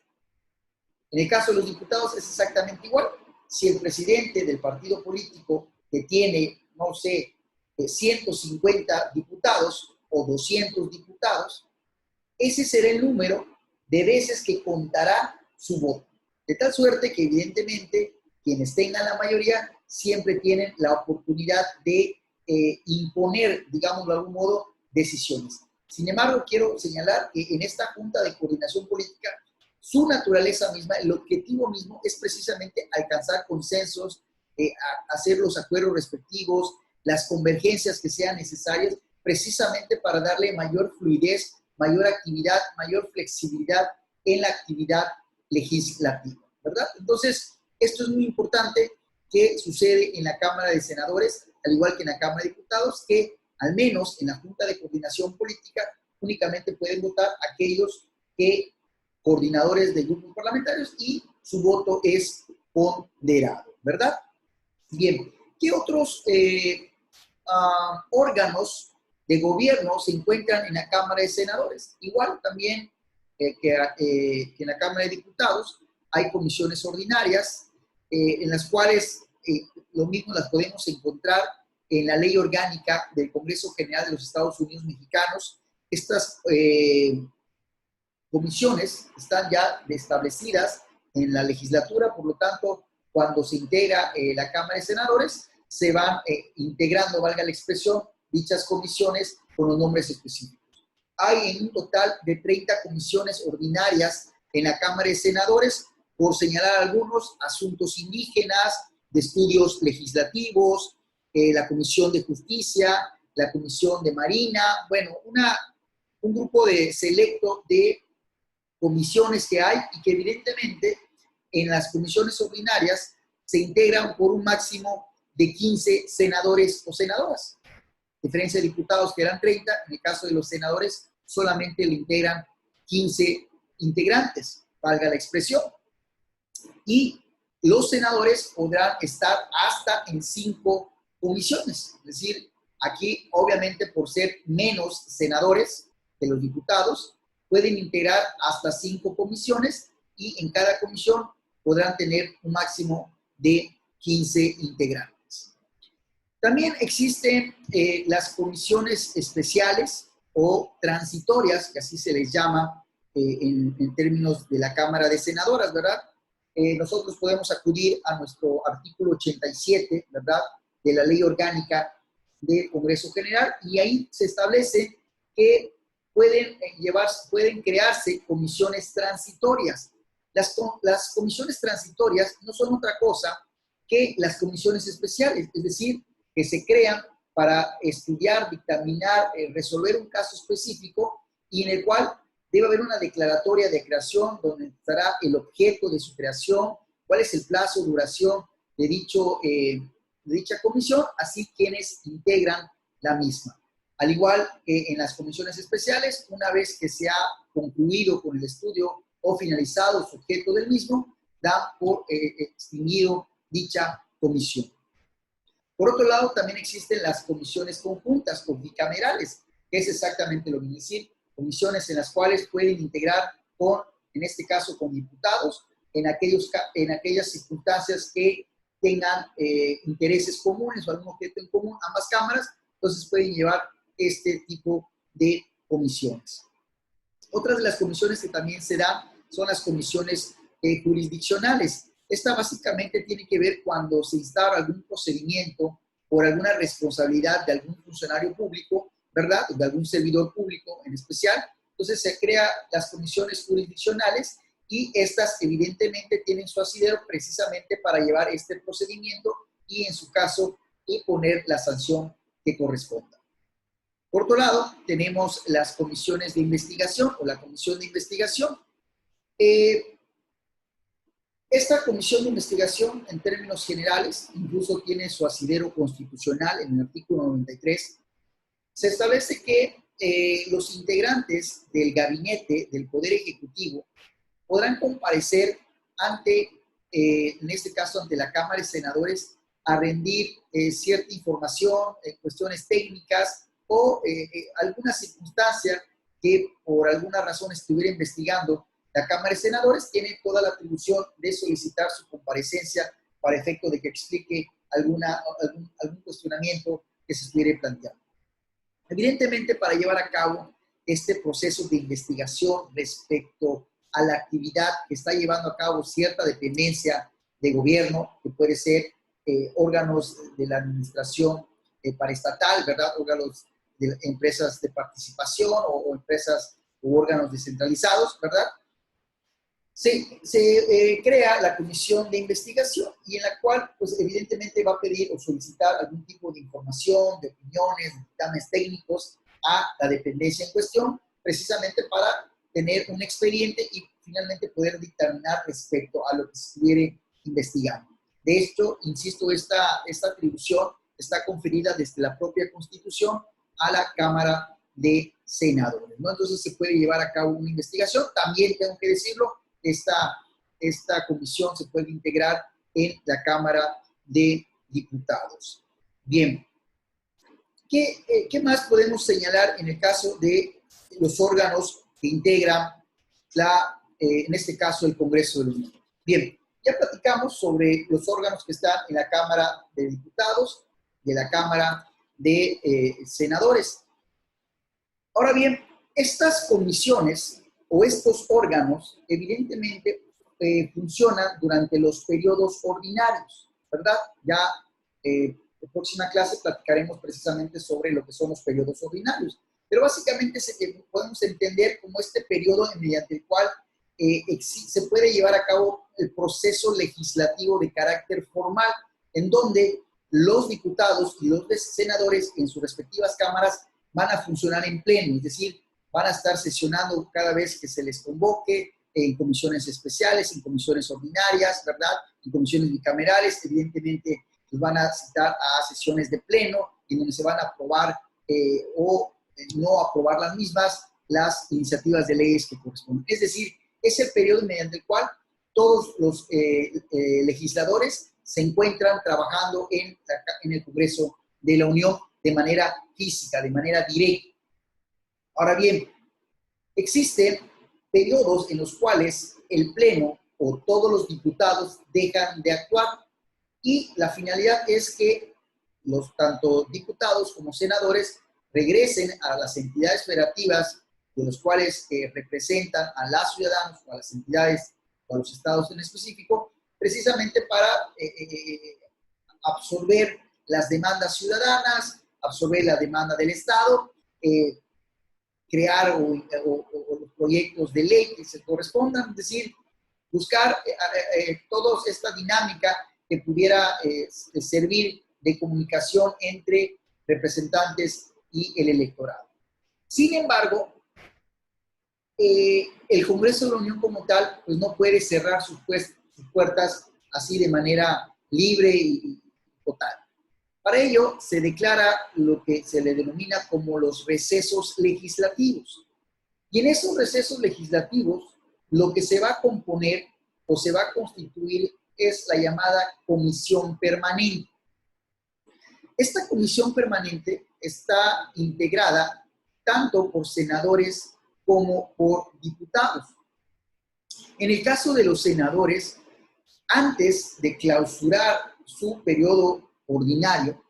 En el caso de los diputados es exactamente igual. Si el presidente del partido político que tiene, no sé, 150 diputados o 200 diputados, ese será el número de veces que contará su voto. De tal suerte que evidentemente quienes tengan la mayoría siempre tienen la oportunidad de imponer, digamos de algún modo, decisiones. Sin embargo, quiero señalar que en esta Junta de Coordinación Política, su naturaleza misma, el objetivo mismo es precisamente alcanzar consensos, hacer los acuerdos respectivos, las convergencias que sean necesarias, precisamente para darle mayor fluidez, mayor actividad, mayor flexibilidad en la actividad legislativa, ¿verdad? Entonces, esto es muy importante que sucede en la Cámara de Senadores, al igual que en la Cámara de Diputados, que al menos en la Junta de Coordinación Política únicamente pueden votar aquellos coordinadores de grupos parlamentarios y su voto es ponderado, ¿verdad? Bien, ¿qué otros órganos de gobierno se encuentran en la Cámara de Senadores? Igual también que en la Cámara de Diputados hay comisiones ordinarias en las cuales lo mismo las podemos encontrar en la Ley Orgánica del Congreso General de los Estados Unidos Mexicanos. Estas comisiones están ya establecidas en la legislatura, por lo tanto, cuando se integra la Cámara de Senadores, se van integrando, valga la expresión, dichas comisiones con los nombres específicos. Hay en un total de 30 comisiones ordinarias en la Cámara de Senadores, por señalar algunos: asuntos indígenas, de estudios legislativos, la Comisión de Justicia, la Comisión de Marina, bueno, un grupo selecto de comisiones que hay y que evidentemente en las comisiones ordinarias se integran por un máximo de 15 senadores o senadoras. A diferencia de diputados que eran 30, en el caso de los senadores solamente lo integran 15 integrantes, valga la expresión. Y los senadores podrán estar hasta en 5 comisiones. Es decir, aquí obviamente por ser menos senadores que los diputados, pueden integrar hasta 5 comisiones y en cada comisión podrán tener un máximo de 15 integrantes. También existen las comisiones especiales o transitorias, que así se les llama en términos de la Cámara de Senadoras, ¿verdad? Nosotros podemos acudir a nuestro artículo 87, ¿verdad?, de la Ley Orgánica del Congreso General, y ahí se establece que pueden crearse comisiones transitorias. Las comisiones transitorias no son otra cosa que las comisiones especiales, es decir, que se crean para estudiar, dictaminar, resolver un caso específico y en el cual debe haber una declaratoria de creación donde estará el objeto de su creación, cuál es el plazo, duración de dicha comisión, así quienes integran la misma. Al igual que en las comisiones especiales, una vez que se ha concluido con el estudio o finalizado su objeto del mismo, dan por extinguido dicha comisión. Por otro lado, también existen las comisiones conjuntas o bicamerales, que es exactamente lo mismo, es decir, comisiones en las cuales pueden integrar con, en este caso, con diputados, en aquellas circunstancias que tengan intereses comunes o algún objeto en común, ambas cámaras, entonces pueden llevar este tipo de comisiones. Otras de las comisiones que también se dan son las comisiones jurisdiccionales. Esta básicamente tiene que ver cuando se instaura algún procedimiento por alguna responsabilidad de algún funcionario público, ¿verdad? De algún servidor público en especial. Entonces se crean las comisiones jurisdiccionales y estas evidentemente tienen su asidero precisamente para llevar este procedimiento y en su caso imponer la sanción que corresponda. Por otro lado, tenemos las comisiones de investigación o la comisión de investigación. Esta comisión de investigación, en términos generales, incluso tiene su asidero constitucional en el artículo 93. Se establece que los integrantes del gabinete del Poder Ejecutivo podrán comparecer ante, en este caso, ante la Cámara de Senadores a rendir cierta información, cuestiones técnicas o alguna circunstancia que por alguna razón estuviera investigando. La Cámara de Senadores tiene toda la atribución de solicitar su comparecencia para efecto de que explique algún cuestionamiento que se estuviera planteando. Evidentemente, para llevar a cabo este proceso de investigación respecto a la actividad que está llevando a cabo cierta dependencia de gobierno, que puede ser órganos de la administración paraestatal, ¿verdad? Órganos de empresas de participación o empresas o órganos descentralizados, ¿verdad? Se crea la comisión de investigación y en la cual, pues, evidentemente va a pedir o solicitar algún tipo de información, de opiniones, de dictámenes técnicos a la dependencia en cuestión, precisamente para tener un expediente y finalmente poder dictaminar respecto a lo que se estuviera investigando. De esto, insisto, esta atribución está conferida desde la propia Constitución a la Cámara de Senadores, ¿no? Entonces se puede llevar a cabo una investigación. También tengo que decirlo, esta comisión se puede integrar en la Cámara de Diputados. Bien, ¿qué más podemos señalar en el caso de los órganos que integran en este caso, el Congreso de la Unión? Bien, ya platicamos sobre los órganos que están en la Cámara de Diputados, de la Cámara de Senadores. Ahora bien, estas comisiones o estos órganos, evidentemente, funcionan durante los periodos ordinarios, ¿verdad? Ya en la próxima clase platicaremos precisamente sobre lo que son los periodos ordinarios. Pero básicamente podemos entender como este periodo mediante el cual se puede llevar a cabo el proceso legislativo de carácter formal, en donde los diputados y los senadores en sus respectivas cámaras van a funcionar en pleno, es decir, van a estar sesionando cada vez que se les convoque, en comisiones especiales, en comisiones ordinarias, ¿verdad? En comisiones bicamerales, evidentemente los van a citar a sesiones de pleno, en donde se van a aprobar o no aprobar las mismas, las iniciativas de leyes que corresponden. Es decir, es el periodo mediante el cual todos los legisladores se encuentran trabajando en el Congreso de la Unión de manera física, de manera directa. Ahora bien, existen periodos en los cuales el Pleno o todos los diputados dejan de actuar y la finalidad es que tanto diputados como senadores regresen a las entidades federativas de los cuales representan a los ciudadanos o a las entidades o a los estados en específico, precisamente para absorber las demandas ciudadanas, absorber la demanda del Estado, crear los proyectos de ley que se correspondan, es decir, buscar toda esta dinámica que pudiera servir de comunicación entre representantes y el electorado. Sin embargo, el Congreso de la Unión como tal, pues no puede cerrar sus puertas así de manera libre y total. Para ello, se declara lo que se le denomina como los recesos legislativos. Y en esos recesos legislativos, lo que se va a componer o se va a constituir es la llamada comisión permanente. Esta comisión permanente está integrada tanto por senadores como por diputados. En el caso de los senadores, antes de clausurar su periodo ordinario,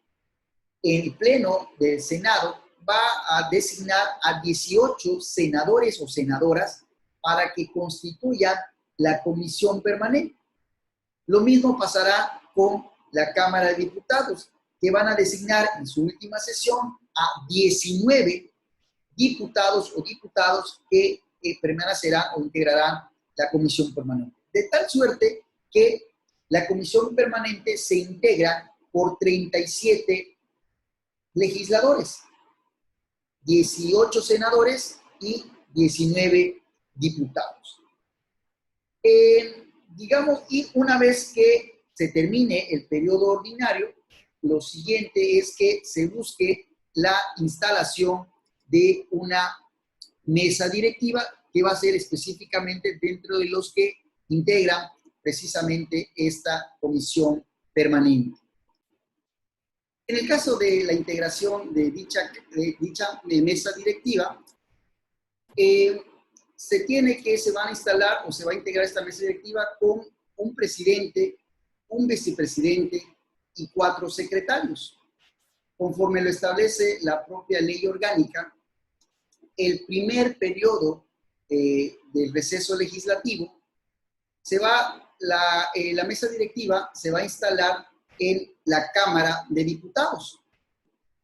el Pleno del Senado va a designar a 18 senadores o senadoras para que constituyan la comisión permanente. Lo mismo pasará con la Cámara de Diputados, que van a designar en su última sesión a 19 diputados o diputados que permanecerán o integrarán la comisión permanente. De tal suerte que la comisión permanente se integra por 37 legisladores, 18 senadores y 19 diputados. Digamos, y una vez que se termine el periodo ordinario, lo siguiente es que se busque la instalación de una mesa directiva que va a ser específicamente dentro de los que integran precisamente esta comisión permanente. En el caso de la integración de dicha mesa directiva, se van a instalar o se va a integrar esta mesa directiva con un presidente, un vicepresidente y 4 secretarios. Conforme lo establece la propia ley orgánica, el primer periodo del receso legislativo, la mesa directiva se va a instalar en la Cámara de Diputados,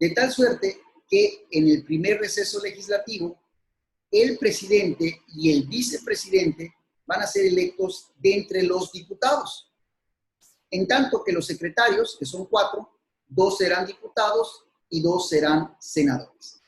de tal suerte que en el primer receso legislativo, el presidente y el vicepresidente van a ser electos de entre los diputados, en tanto que los secretarios, que son 4, 2 serán diputados y 2 serán senadores.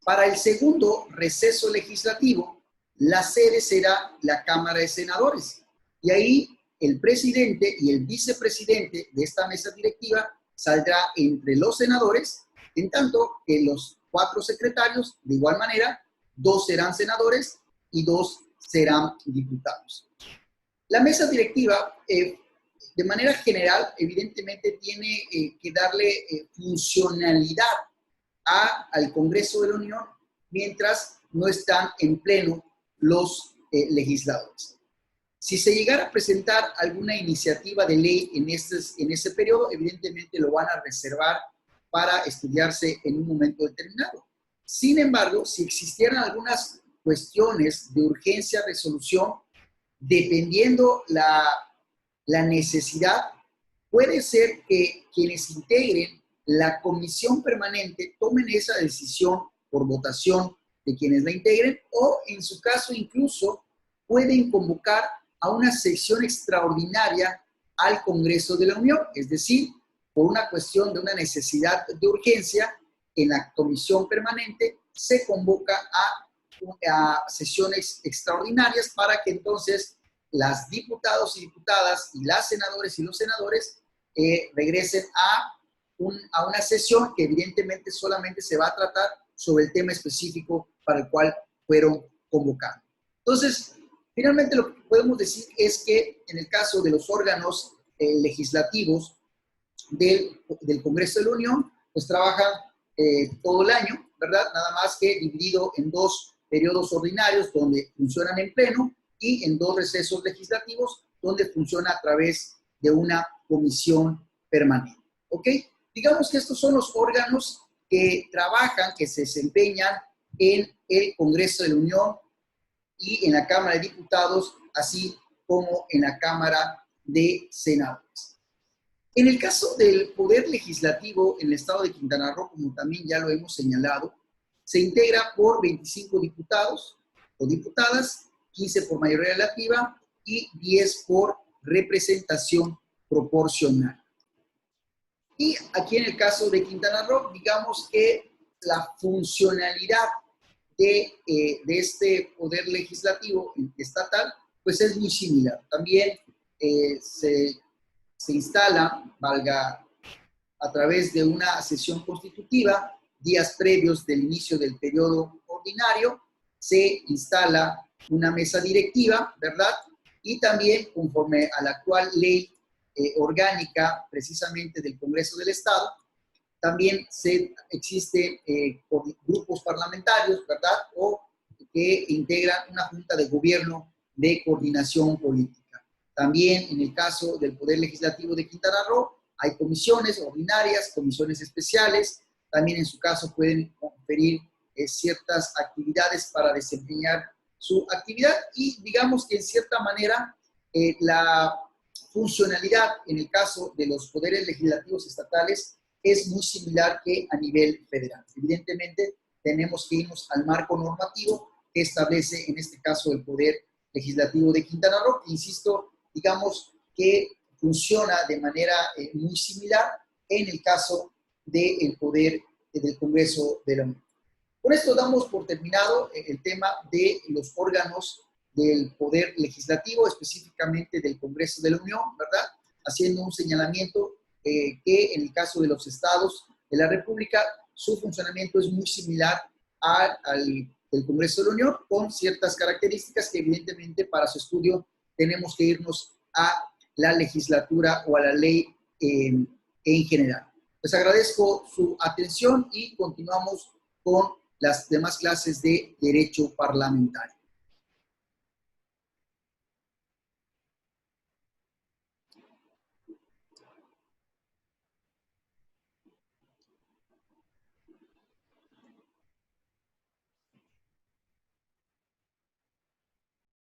Para el segundo receso legislativo, la sede será la Cámara de Senadores, y ahí el presidente y el vicepresidente de esta mesa directiva saldrá entre los senadores, en tanto que los 4 secretarios, de igual manera, 2 serán senadores y 2 serán diputados. La mesa directiva, de manera general, evidentemente tiene que darle funcionalidad al Congreso de la Unión mientras no están en pleno los legisladores. Si se llegara a presentar alguna iniciativa de ley en ese periodo, evidentemente lo van a reservar para estudiarse en un momento determinado. Sin embargo, si existieran algunas cuestiones de urgencia resolución, dependiendo la necesidad, puede ser que quienes integren la comisión permanente tomen esa decisión por votación de quienes la integren, o en su caso incluso pueden convocar a una sesión extraordinaria al Congreso de la Unión, es decir, por una cuestión de una necesidad de urgencia, en la comisión permanente se convoca a sesiones extraordinarias para que entonces las diputados y diputadas y las senadoras y los senadores regresen a una sesión que evidentemente solamente se va a tratar sobre el tema específico para el cual fueron convocados. Entonces, finalmente lo que podemos decir es que en el caso de los órganos legislativos del Congreso de la Unión, pues trabajan todo el año, ¿verdad? Nada más que dividido en 2 periodos ordinarios donde funcionan en pleno y en 2 recesos legislativos donde funciona a través de una comisión permanente. ¿Ok? Digamos que estos son los órganos que trabajan, que se desempeñan en el Congreso de la Unión y en la Cámara de Diputados, así como en la Cámara de Senadores. En el caso del Poder Legislativo en el estado de Quintana Roo, como también ya lo hemos señalado, se integra por 25 diputados o diputadas, 15 por mayoría relativa y 10 por representación proporcional. Y aquí en el caso de Quintana Roo, digamos que la funcionalidad de este Poder Legislativo estatal, pues es muy similar. También se instala, valga, a través de una sesión constitutiva, días previos del inicio del periodo ordinario, se instala una mesa directiva, ¿verdad? Y también, conforme a la actual ley orgánica, precisamente del Congreso del Estado, también existen grupos parlamentarios, ¿verdad? O que integran una junta de gobierno de coordinación política. También en el caso del Poder Legislativo de Quintana Roo, hay comisiones ordinarias, comisiones especiales, también en su caso pueden conferir ciertas actividades para desempeñar su actividad y digamos que en cierta manera la funcionalidad en el caso de los poderes legislativos estatales es muy similar que a nivel federal. Evidentemente tenemos que irnos al marco normativo que establece en este caso el Poder Legislativo de Quintana Roo, que insisto, digamos que funciona de manera muy similar en el caso del poder del Congreso de la Unión. Con esto damos por terminado el tema de los órganos del Poder Legislativo, específicamente del Congreso de la Unión, ¿verdad? Haciendo un señalamiento que en el caso de los estados de la República, su funcionamiento es muy similar al del Congreso de la Unión, con ciertas características que evidentemente para su estudio tenemos que irnos a la legislatura o a la ley en general. Les agradezco su atención y continuamos con las demás clases de Derecho Parlamentario.